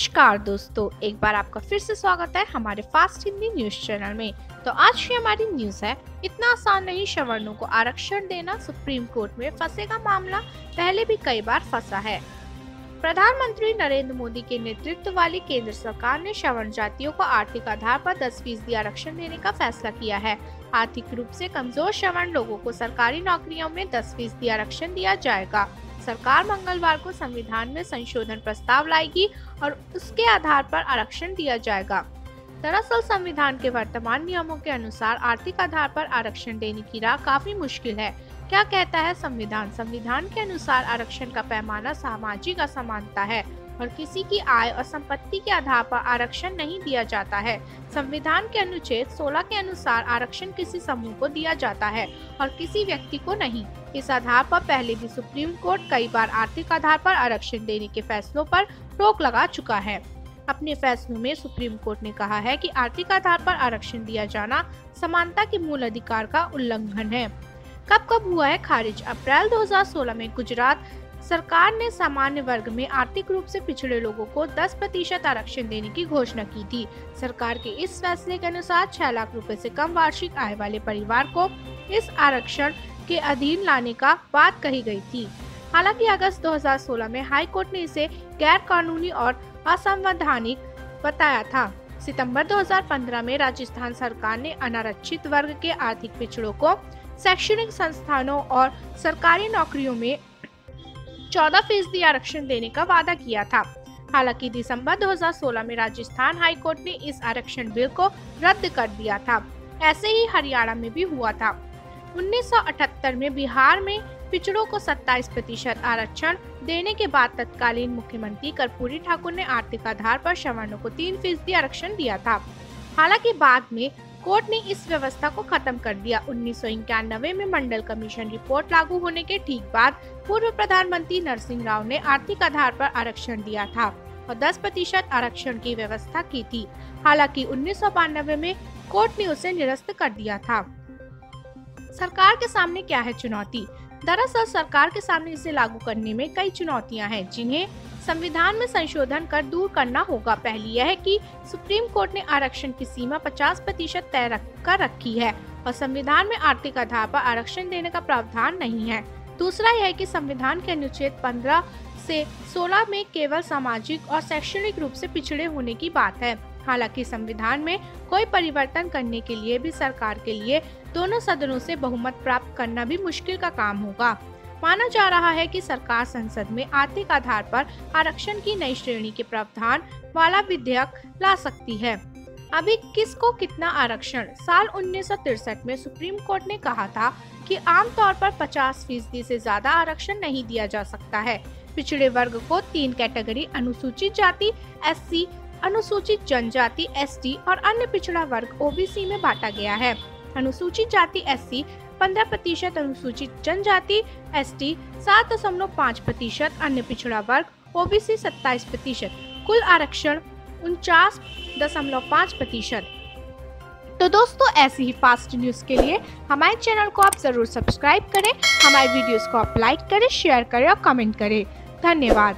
नमस्कार दोस्तों, एक बार आपका फिर से स्वागत है हमारे फास्ट हिंदी न्यूज चैनल में। तो आज की हमारी न्यूज है, इतना आसान नहीं सवर्णों को आरक्षण देना, सुप्रीम कोर्ट में फंसेगा मामला, पहले भी कई बार फंसा है। प्रधानमंत्री नरेंद्र मोदी के नेतृत्व वाली केंद्र सरकार ने सवर्ण जातियों को आर्थिक आधार पर 10% आरक्षण देने का फैसला किया है। आर्थिक रूप से कमजोर सवर्ण लोगों को सरकारी नौकरियों में 10% आरक्षण दिया जाएगा। सरकार मंगलवार को संविधान में संशोधन प्रस्ताव लाएगी और उसके आधार पर आरक्षण दिया जाएगा। दरअसल संविधान के वर्तमान नियमों के अनुसार आर्थिक आधार पर आरक्षण देने की राह काफी मुश्किल है। क्या कहता है संविधान? संविधान के अनुसार आरक्षण का पैमाना सामाजिक असमानता है और किसी की आय और संपत्ति के आधार पर आरक्षण नहीं दिया जाता है। संविधान के अनुच्छेद 16 के अनुसार आरक्षण किसी समूह को दिया जाता है और किसी व्यक्ति को नहीं। इस आधार पर पहले भी सुप्रीम कोर्ट कई बार आर्थिक आधार पर आरक्षण देने के फैसलों पर रोक लगा चुका है। अपने फैसलों में सुप्रीम कोर्ट ने कहा है कि आर्थिक आधार पर आरक्षण दिया जाना समानता के मूल अधिकार का उल्लंघन है। कब हुआ है खारिज? अप्रैल 2016 में गुजरात सरकार ने सामान्य वर्ग में आर्थिक रूप से पिछड़े लोगों को 10% आरक्षण देने की घोषणा की थी। सरकार के इस फैसले के अनुसार 6 लाख रुपए से कम वार्षिक आय वाले परिवार को इस आरक्षण के अधीन लाने का बात कही गई थी। हालांकि अगस्त 2016 में हाई कोर्ट ने इसे गैर कानूनी और असंवैधानिक बताया था। सितंबर 2015 में राजस्थान सरकार ने अनारक्षित वर्ग के आर्थिक पिछड़ों को शैक्षणिक संस्थानों और सरकारी नौकरियों में 14% आरक्षण देने का वादा किया था। हालांकि दिसंबर 2016 में राजस्थान हाई कोर्ट ने इस आरक्षण बिल को रद्द कर दिया था। ऐसे ही हरियाणा में भी हुआ था। 1978 में बिहार में पिछड़ों को 27% आरक्षण देने के बाद तत्कालीन मुख्यमंत्री कर्पूरी ठाकुर ने आर्थिक आधार पर सवर्णों को 3% आरक्षण दिया था। हालांकि बाद में कोर्ट ने इस व्यवस्था को खत्म कर दिया। 1991 में मंडल कमीशन रिपोर्ट लागू होने के ठीक बाद पूर्व प्रधानमंत्री नरसिंह राव ने आर्थिक आधार पर आरक्षण दिया था और 10% आरक्षण की व्यवस्था की थी। हालांकि 1992 में कोर्ट ने उसे निरस्त कर दिया था। सरकार के सामने क्या है चुनौती? दरअसल सरकार के सामने इसे लागू करने में कई चुनौतियां हैं, जिन्हें संविधान में संशोधन कर दूर करना होगा। पहली यह है कि सुप्रीम कोर्ट ने आरक्षण की सीमा 50% तय कर रखी है और संविधान में आर्थिक आधार पर आरक्षण देने का प्रावधान नहीं है। दूसरा यह है कि संविधान के अनुच्छेद 15 से 16 में केवल सामाजिक और शैक्षणिक रूप से पिछड़े होने की बात है। हालांकि संविधान में कोई परिवर्तन करने के लिए भी सरकार के लिए दोनों सदनों से बहुमत प्राप्त करना भी मुश्किल का काम होगा। माना जा रहा है कि सरकार संसद में आर्थिक आधार पर आरक्षण की नई श्रेणी के प्रावधान वाला विधेयक ला सकती है। अभी किसको कितना आरक्षण? साल 1963 में सुप्रीम कोर्ट ने कहा था कि आमतौर पर 50% से ज्यादा आरक्षण नहीं दिया जा सकता है। पिछड़े वर्ग को 3 कैटेगरी अनुसूचित जाति SC, अनुसूचित जनजाति ST और अन्य पिछड़ा वर्ग OBC में बांटा गया है। अनुसूचित जाति SC 15%, अनुसूचित जनजाति ST 7.5%, अन्य पिछड़ा वर्ग OBC 27%, कुल आरक्षण 49.5%। तो दोस्तों, ऐसी ही फास्ट न्यूज के लिए हमारे चैनल को आप जरूर सब्सक्राइब करें, हमारे वीडियोस को आप लाइक करें, शेयर करें और कमेंट करें। धन्यवाद।